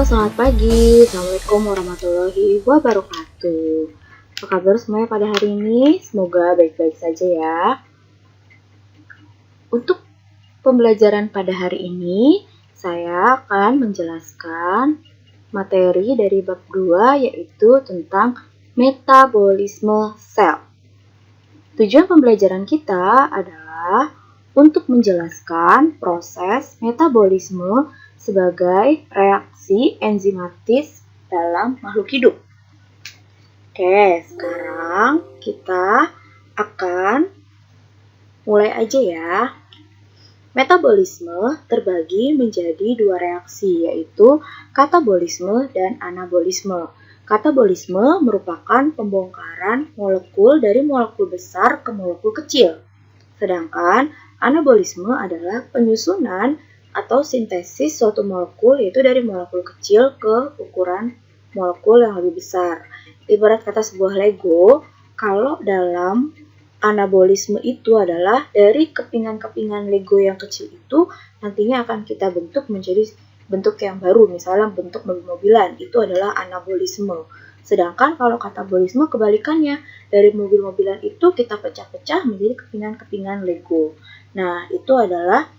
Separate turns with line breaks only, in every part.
Selamat pagi. Assalamualaikum warahmatullahi wabarakatuh. Apa kabar semuanya pada hari ini? Semoga baik-baik saja ya. Untuk pembelajaran pada hari ini, saya akan menjelaskan materi dari bab 2 yaitu tentang metabolisme sel. Tujuan pembelajaran kita adalah untuk menjelaskan proses metabolisme sebagai reaksi enzimatis dalam makhluk hidup. Oke, sekarang kita akan mulai aja ya. Metabolisme terbagi menjadi dua reaksi, yaitu katabolisme dan anabolisme. Katabolisme merupakan pembongkaran molekul dari molekul besar ke molekul kecil. Sedangkan anabolisme adalah penyusunan atau sintesis suatu molekul, yaitu dari molekul kecil ke ukuran molekul yang lebih besar. Ibarat kata sebuah Lego, kalau dalam anabolisme itu adalah dari kepingan-kepingan Lego yang kecil itu nantinya akan kita bentuk menjadi bentuk yang baru, misalnya bentuk mobil-mobilan, itu adalah anabolisme. Sedangkan kalau katabolisme kebalikannya, dari mobil-mobilan itu kita pecah-pecah menjadi kepingan-kepingan Lego. Nah, itu adalah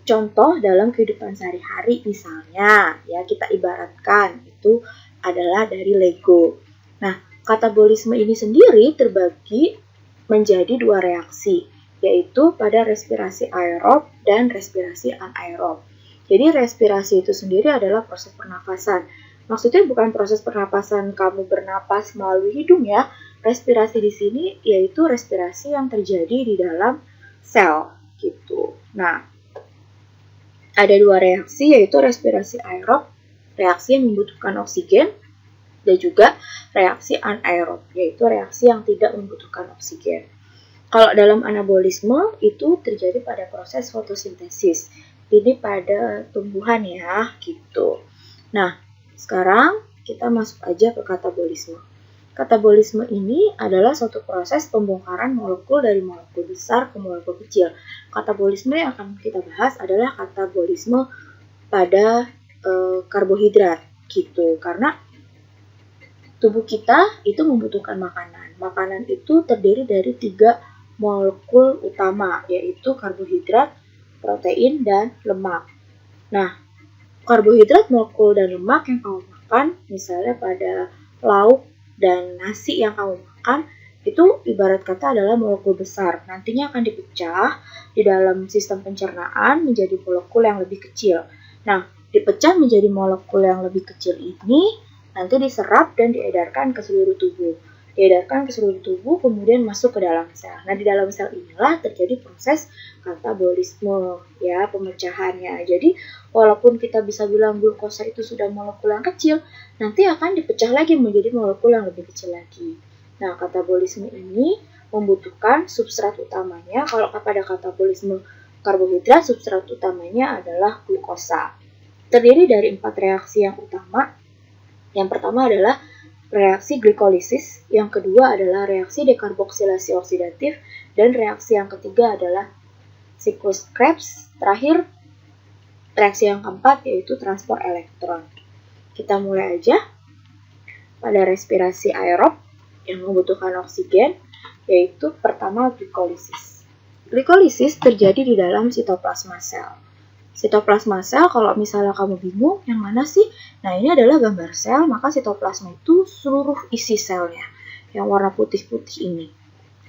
contoh dalam kehidupan sehari-hari, misalnya ya kita ibaratkan itu adalah dari Lego. Nah, katabolisme ini sendiri terbagi menjadi dua reaksi, yaitu pada respirasi aerob dan respirasi anaerob. Jadi respirasi itu sendiri adalah proses pernafasan. Maksudnya bukan proses pernapasan kamu bernapas melalui hidung ya. Respirasi di sini yaitu respirasi yang terjadi di dalam sel gitu. Nah, ada dua reaksi, yaitu respirasi aerob, reaksi yang membutuhkan oksigen, dan juga reaksi anaerob, yaitu reaksi yang tidak membutuhkan oksigen. Kalau dalam anabolisme itu terjadi pada proses fotosintesis, ini pada tumbuhan ya, gitu. Nah, sekarang kita masuk aja ke katabolisme. Katabolisme ini adalah suatu proses pembongkaran molekul dari molekul besar ke molekul kecil. Katabolisme yang akan kita bahas adalah katabolisme pada karbohidrat gitu. Karena tubuh kita itu membutuhkan makanan. Makanan itu terdiri dari 3 molekul utama, yaitu karbohidrat, protein, dan lemak. Nah, karbohidrat, molekul, dan lemak yang kamu makan, misalnya pada lauk dan nasi yang kamu makan, itu ibarat kata adalah molekul besar. Nantinya akan dipecah di dalam sistem pencernaan menjadi molekul yang lebih kecil. Nah, dipecah menjadi molekul yang lebih kecil ini nanti diserap dan diedarkan ke seluruh tubuh. Diedarkan ke seluruh tubuh, kemudian masuk ke dalam sel. Nah, di dalam sel inilah terjadi proses katabolisme, ya, pemecahannya. Jadi, walaupun kita bisa bilang glukosa itu sudah molekul yang kecil, nanti akan dipecah lagi menjadi molekul yang lebih kecil lagi. Nah, katabolisme ini membutuhkan substrat utamanya. Kalau pada katabolisme karbohidrat, substrat utamanya adalah glukosa. Terdiri dari 4 reaksi yang utama. Yang pertama adalah reaksi glikolisis, yang kedua adalah reaksi dekarboksilasi oksidatif, dan reaksi yang ketiga adalah siklus Krebs. Terakhir, reaksi yang keempat yaitu transport elektron. Kita mulai aja pada respirasi aerob yang membutuhkan oksigen, yaitu pertama glikolisis. Glikolisis terjadi di dalam sitoplasma sel. Sitoplasma sel, kalau misalnya kamu bingung yang mana sih? Nah, ini adalah gambar sel, maka sitoplasma itu seluruh isi selnya yang warna putih-putih ini.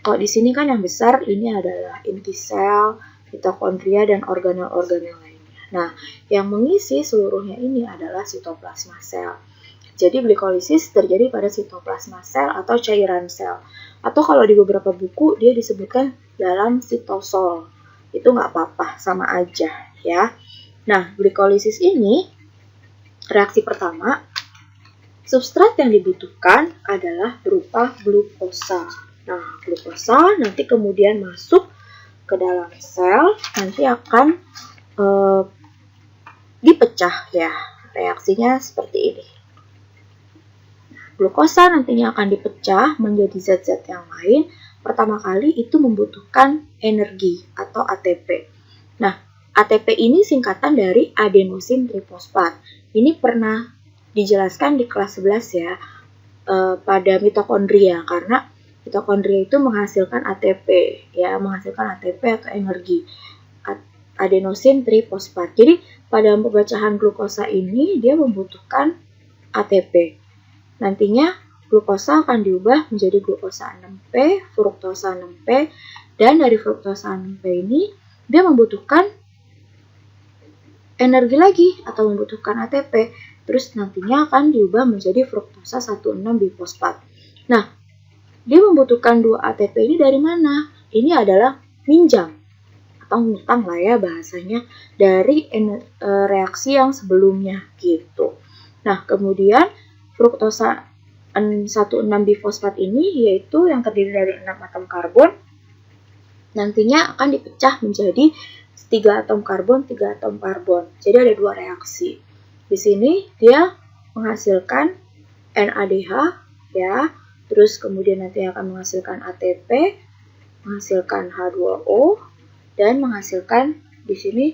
Kalau di sini kan yang besar ini adalah inti sel, mitokondria, dan organel-organel lainnya. Nah, yang mengisi seluruhnya ini adalah sitoplasma sel. Jadi glikolisis terjadi pada sitoplasma sel atau cairan sel. Atau kalau di beberapa buku dia disebutkan dalam sitosol. Itu nggak apa-apa, sama aja ya. Nah, glikolisis ini reaksi pertama, substrat yang dibutuhkan adalah berupa glukosa. Nah, glukosa nanti kemudian masuk ke dalam sel, nanti akan dipecah ya. Reaksinya seperti ini. Glukosa nantinya akan dipecah menjadi zat-zat yang lain. Pertama kali itu membutuhkan energi atau ATP. Nah, ATP ini singkatan dari adenosin trifosfat. Ini pernah dijelaskan di kelas 11 ya, pada mitokondria, karena mitokondria itu menghasilkan ATP, ya, menghasilkan ATP atau energi, adenosin trifosfat. Jadi pada pemecahan glukosa ini dia membutuhkan ATP. Nantinya glukosa akan diubah menjadi glukosa 6P, fruktosa 6P, dan dari fruktosa 6P ini dia membutuhkan energi lagi atau membutuhkan ATP, terus nantinya akan diubah menjadi fruktosa 1,6-bifosfat. Nah, dia membutuhkan 2 ATP ini dari mana? Ini adalah minjam atau ngutang lah ya bahasanya dari reaksi yang sebelumnya gitu. Nah, kemudian fruktosa 1,6-bifosfat ini yaitu yang terdiri dari 6 atom karbon nantinya akan dipecah menjadi 3 atom karbon, 3 atom karbon. Jadi ada 2 reaksi. Di sini dia menghasilkan NADH ya, terus kemudian nanti akan menghasilkan ATP, menghasilkan H2O dan menghasilkan di sini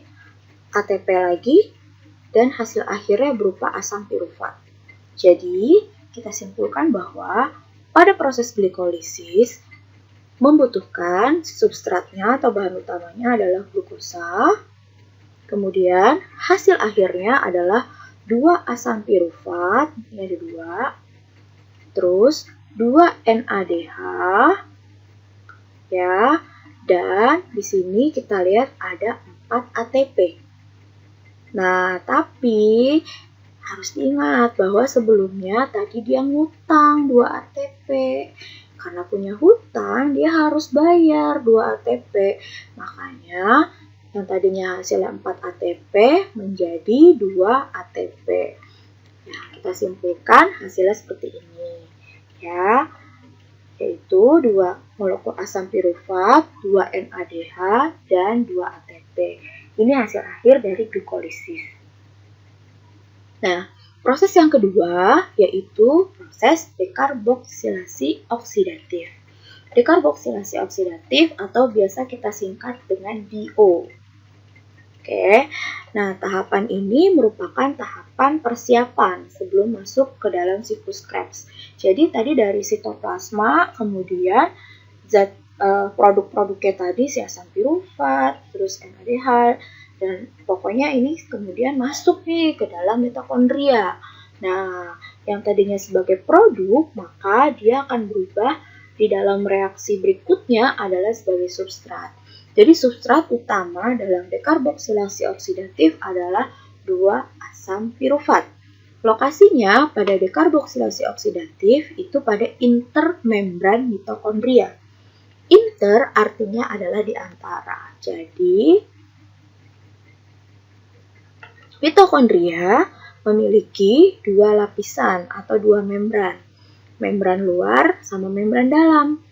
ATP lagi dan hasil akhirnya berupa asam pirufat. Jadi, kita simpulkan bahwa pada proses glikolisis membutuhkan substratnya atau bahan utamanya adalah glukosa. Kemudian hasil akhirnya adalah 2 asam pirufat, ini ada 2. Terus 2 NADH ya. Dan di sini kita lihat ada 4 ATP. Nah, tapi harus diingat bahwa sebelumnya tadi dia ngutang 2 ATP. Karena punya hutang, dia harus bayar 2 ATP. Makanya, yang tadinya hasilnya 4 ATP menjadi 2 ATP. Nah, kita simpulkan hasilnya seperti ini. Ya, yaitu 2 molekul asam pirufat, 2 NADH, dan 2 ATP. Ini hasil akhir dari glikolisis. Nah, proses yang kedua yaitu proses dekarboksilasi oksidatif. Dekarboksilasi oksidatif atau biasa kita singkat dengan DO. Oke. Nah, tahapan ini merupakan tahapan persiapan sebelum masuk ke dalam siklus Krebs. Jadi tadi dari sitoplasma, kemudian zat produk-produknya tadi si asam pirufat, terus NADH, dan pokoknya ini kemudian masuk nih ke dalam mitokondria. Nah, yang tadinya sebagai produk, maka dia akan berubah di dalam reaksi berikutnya adalah sebagai substrat. Jadi substrat utama dalam dekarboksilasi oksidatif adalah 2 asam pirufat. Lokasinya pada dekarboksilasi oksidatif itu pada intermembran mitokondria. Inter artinya adalah di antara. Jadi, mitokondria memiliki 2 lapisan atau 2 membran. Membran luar sama membran dalam.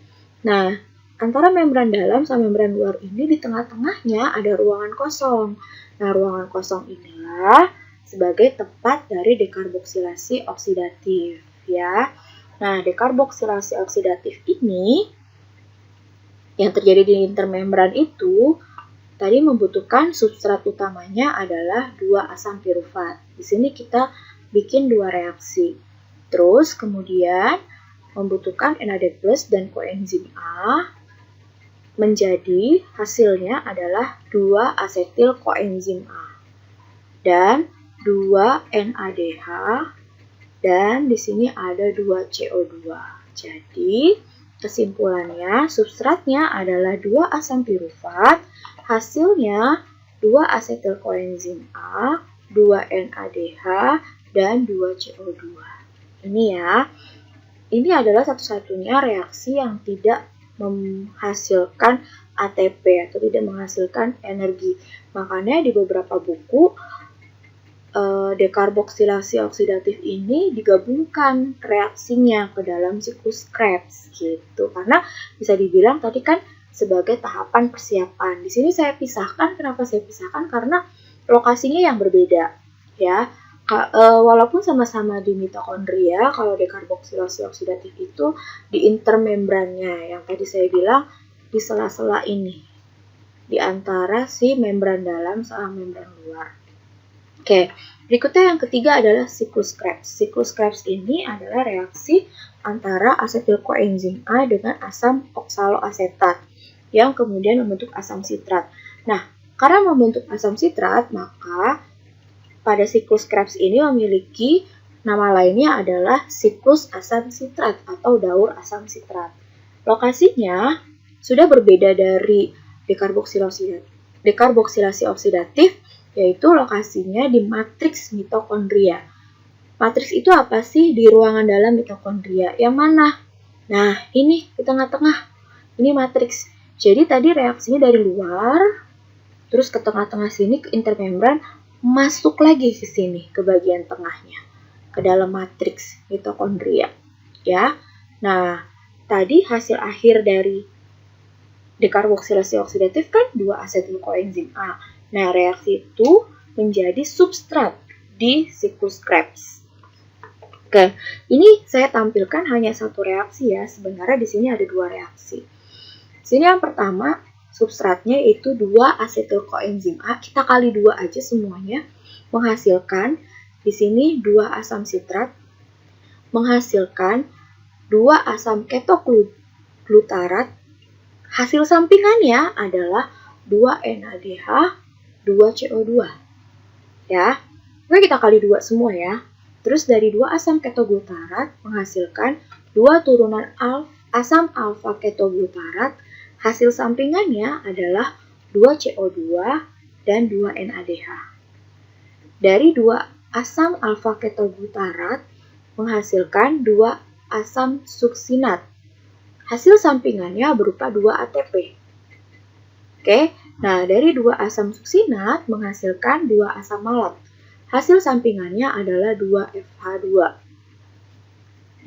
Nah, antara membran dalam sama membran luar ini di tengah-tengahnya ada ruangan kosong. Nah, ruangan kosong inilah sebagai tempat dari dekarboksilasi oksidatif, ya. Nah, dekarboksilasi oksidatif ini yang terjadi di intermembran itu tadi membutuhkan substrat utamanya adalah 2 asam pirufat. Di sini kita bikin 2 reaksi. Terus kemudian membutuhkan NAD+ dan koenzim A menjadi hasilnya adalah 2 asetil koenzim A dan 2 NADH dan di sini ada 2 CO2. Jadi kesimpulannya substratnya adalah 2 asam pirufat, hasilnya 2 asetil koenzim A, 2 NADH dan 2 CO2. Ini ya. Ini adalah satu-satunya reaksi yang tidak menghasilkan ATP atau tidak menghasilkan energi. Makanya di beberapa buku dekarboksilasi oksidatif ini digabungkan reaksinya ke dalam siklus Krebs gitu. Karena bisa dibilang tadi kan sebagai tahapan persiapan. Di sini saya pisahkan. Kenapa saya pisahkan? Karena lokasinya yang berbeda, ya. Walaupun sama-sama di mitokondria, kalau dekarboksilasi oksidatif itu di intermembrannya, yang tadi saya bilang di sela-sela ini. di antara si membran dalam sama membran luar. Oke, berikutnya yang ketiga adalah siklus Krebs. Siklus Krebs ini adalah reaksi antara asetil koenzim A dengan asam oksaloasetat yang kemudian membentuk asam sitrat. Nah, karena membentuk asam sitrat, maka pada siklus Krebs ini memiliki nama lainnya adalah siklus asam sitrat atau daur asam sitrat. Lokasinya sudah berbeda dari dekarboksilasi oksidatif, yaitu lokasinya di matriks mitokondria. Matriks itu apa sih di ruangan dalam mitokondria? Yang mana? Nah, ini di tengah-tengah. Ini matriks. Jadi tadi reaksinya dari luar, terus ke tengah-tengah sini ke intermembran, masuk lagi ke sini ke bagian tengahnya, ke dalam matriks mitokondria. Ya. Nah, tadi hasil akhir dari dekarboksilasi oksidatif kan 2 asetil koenzim A. Nah, reaksi itu menjadi substrat di siklus Krebs. Oke, ini saya tampilkan hanya satu reaksi ya. Sebenarnya di sini ada 2 reaksi. Sini yang pertama, substratnya itu 2 asetil koenzim A. Kita kali 2 aja semuanya. Menghasilkan di sini 2 asam sitrat, menghasilkan 2 asam ketoglutarat. Hasil sampingannya adalah 2 NADH, 2 CO2. Ya. Oke, kita kali 2 semua ya. Terus dari 2 asam ketoglutarat menghasilkan 2 turunan asam alfa ketoglutarat. Hasil sampingannya adalah 2 CO2 dan 2 NADH. Dari 2 asam alfa ketoglutarat menghasilkan 2 asam suksinat. Hasil sampingannya berupa 2 ATP. Oke, nah dari 2 asam suksinat menghasilkan 2 asam malat. Hasil sampingannya adalah 2 FH2.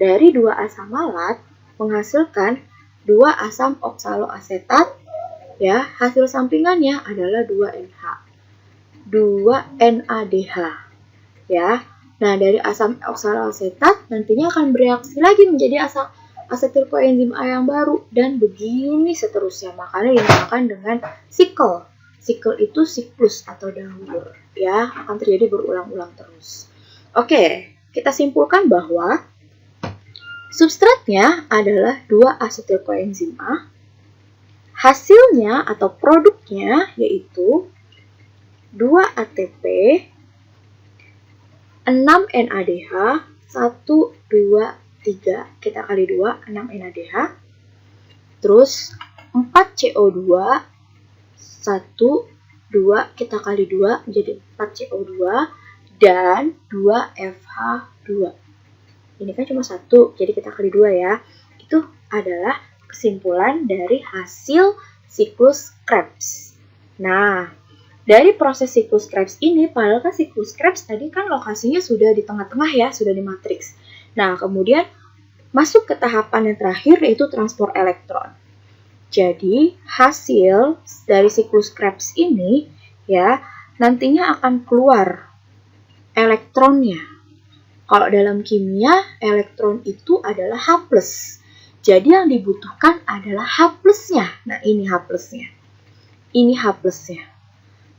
Dari 2 asam malat menghasilkan 2 asam oksaloasetat, ya, hasil sampingannya adalah 2 NH. 2 NADH, ya. Nah, dari asam oksaloasetat nantinya akan bereaksi lagi menjadi asam asetil koenzim A yang baru, dan begini seterusnya. Makanya dinamakan dengan sikel. Sikel itu siklus atau daur, ya, akan terjadi berulang-ulang terus. Oke, kita simpulkan bahwa substratnya adalah 2 asetil koenzim A. Hasilnya atau produknya yaitu 2 ATP, 6 NADH, 1, 2, 3, kita kali 2, 6 NADH, terus 4 CO2, 1, 2, kita kali 2, menjadi 4 CO2, dan 2 FH2. Ini kan cuma 1, jadi kita kali 2 ya. Itu adalah kesimpulan dari hasil siklus Krebs. Nah, dari proses siklus Krebs ini, padahal kan siklus Krebs tadi kan lokasinya sudah di tengah-tengah ya, sudah di matriks. Nah, kemudian masuk ke tahapan yang terakhir yaitu transport elektron. Jadi, hasil dari siklus Krebs ini ya, nantinya akan keluar elektronnya. Kalau dalam kimia, elektron itu adalah H+. Jadi yang dibutuhkan adalah H+-nya. Nah, ini H+-nya. Ini H+-nya.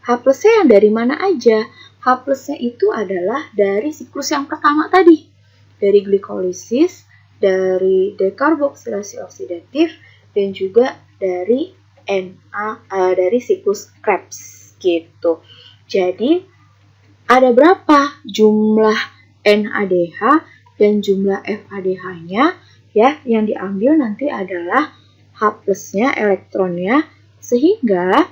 H+-nya yang dari mana aja? H+-nya itu adalah dari siklus yang pertama tadi. Dari glikolisis, dari dekarboksilasi oksidatif, dan juga dari dari siklus Krebs gitu. Jadi ada berapa jumlah NADH dan jumlah FADH-nya ya, yang diambil nanti adalah H+-nya, elektronnya, sehingga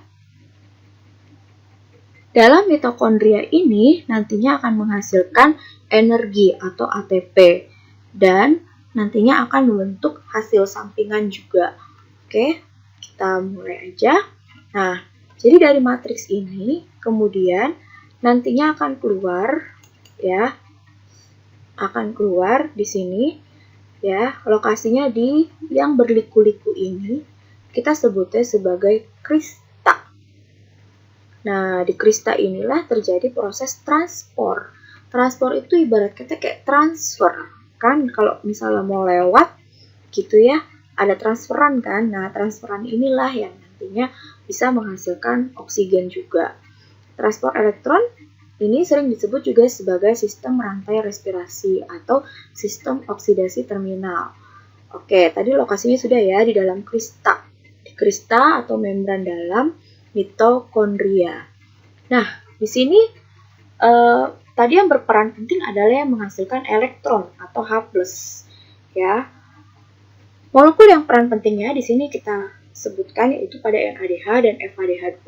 dalam mitokondria ini nantinya akan menghasilkan energi atau ATP dan nantinya akan membentuk hasil sampingan juga. Oke, kita mulai aja. Nah, jadi dari matriks ini kemudian nantinya akan keluar ya, akan keluar di sini ya, lokasinya di yang berliku-liku ini kita sebutnya sebagai krista. Nah, di krista inilah terjadi proses transport. Transport itu ibarat kata kayak transfer, kan kalau misalnya mau lewat gitu ya, ada transferan kan. Nah, transferan inilah yang artinya bisa menghasilkan oksigen juga. Transport elektron ini sering disebut juga sebagai sistem rantai respirasi atau sistem oksidasi terminal. Oke, tadi lokasinya sudah ya di dalam krista. Di krista atau membran dalam mitokondria. Nah, di sini tadi yang berperan penting adalah yang menghasilkan elektron atau H+. Ya. Molekul yang peran pentingnya di sini kita sebutkan yaitu pada NADH dan FADH2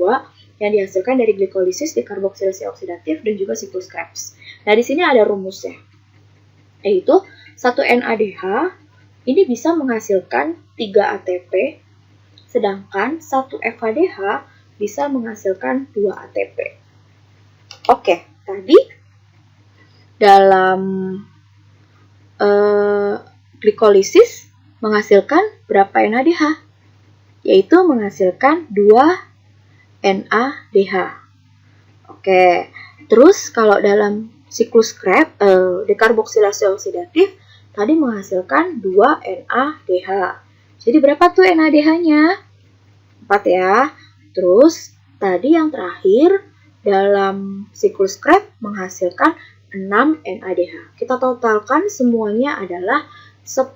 yang dihasilkan dari glikolisis, dekarboksilasi oksidatif, dan juga siklus Krebs. Nah, di sini ada rumusnya, yaitu 1 NADH ini bisa menghasilkan 3 ATP, sedangkan 1 FADH bisa menghasilkan 2 ATP. Oke, tadi dalam glikolisis menghasilkan berapa NADH? Yaitu menghasilkan 2 NADH. Oke, terus kalau dalam siklus Krebs, dekarboksilasi oksidatif, tadi menghasilkan 2 NADH. Jadi berapa tuh NADH-nya? 4 ya. Terus tadi yang terakhir dalam siklus Krebs menghasilkan 6 NADH. Kita totalkan semuanya adalah 10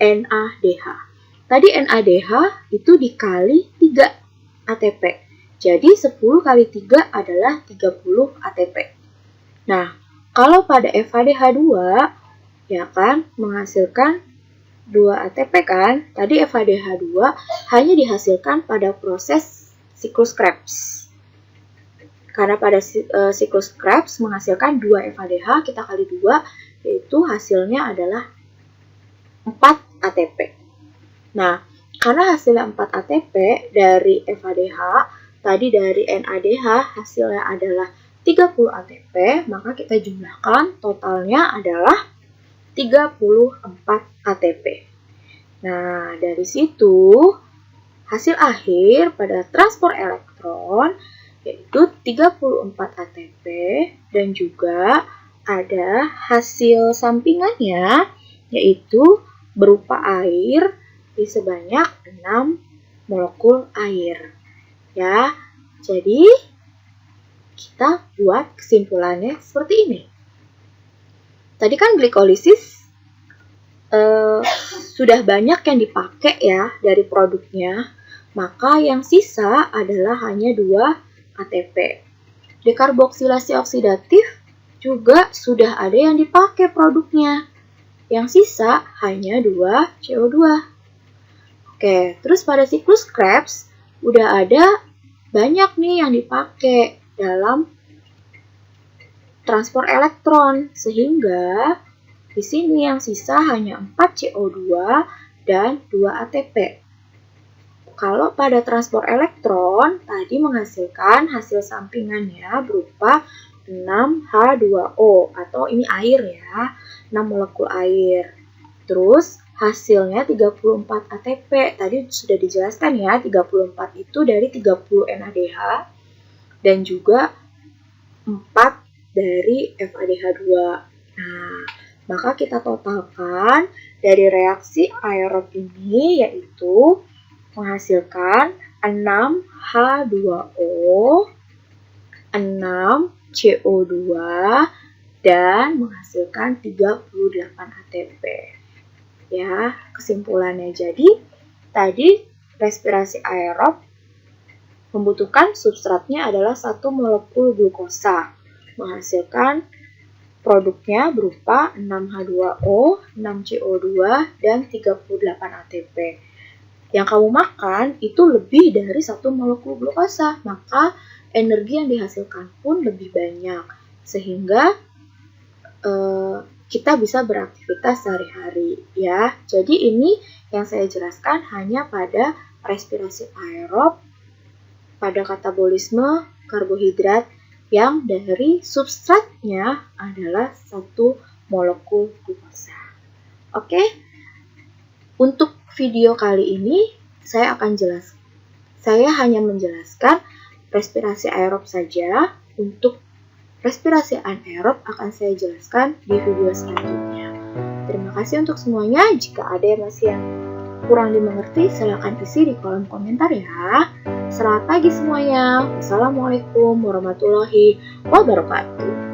NADH. Tadi NADH itu dikali 3 ATP. Jadi 10 kali 3 adalah 30 ATP. Nah, kalau pada FADH2 ya kan menghasilkan 2 ATP kan? Tadi FADH2 hanya dihasilkan pada proses siklus Krebs. Karena pada siklus Krebs menghasilkan 2 FADH, kita kali 2, yaitu hasilnya adalah 4 ATP. Nah, karena hasilnya 4 ATP dari FADH, tadi dari NADH hasilnya adalah 30 ATP, maka kita jumlahkan totalnya adalah 34 ATP. Nah, dari situ hasil akhir pada transport elektron yaitu 34 ATP dan juga ada hasil sampingannya yaitu berupa air di sebanyak 6 molekul air. Ya, jadi kita buat kesimpulannya seperti ini. Tadi kan glikolisis sudah banyak yang dipakai ya dari produknya, maka yang sisa adalah hanya 2 ATP. Dekarboksilasi oksidatif juga sudah ada yang dipakai produknya. Yang sisa hanya 2 CO2. Oke, terus pada siklus Krebs udah ada banyak nih yang dipakai dalam transport elektron, sehingga di sini yang sisa hanya 4 CO2 dan 2 ATP. Kalau pada transport elektron tadi menghasilkan hasil sampingannya berupa 6H2O atau ini air ya, 6 molekul air. Terus hasilnya 34 ATP. Tadi sudah dijelaskan ya, 34 itu dari 30 NADH dan juga 4 dari FADH2. Nah, maka kita totalkan dari reaksi aerob ini yaitu menghasilkan 6H2O, 6 CO2, dan menghasilkan 38 ATP. Ya, kesimpulannya jadi tadi respirasi aerob membutuhkan substratnya adalah 1 molekul glukosa, menghasilkan produknya berupa 6H2O, 6CO2, dan 38 ATP. Yang kamu makan itu lebih dari 1 molekul glukosa, maka energi yang dihasilkan pun lebih banyak, sehingga kita bisa beraktivitas sehari-hari ya. Jadi ini yang saya jelaskan hanya pada respirasi aerob, pada katabolisme karbohidrat yang dari substratnya adalah 1 molekul glukosa. Oke, untuk video kali ini saya hanya menjelaskan respirasi aerob saja. Untuk respirasi anaerob akan saya jelaskan di video selanjutnya. Terima kasih untuk semuanya. Jika ada yang masih kurang dimengerti silahkan isi di kolom komentar ya. Selamat pagi semuanya. Wassalamualaikum warahmatullahi wabarakatuh.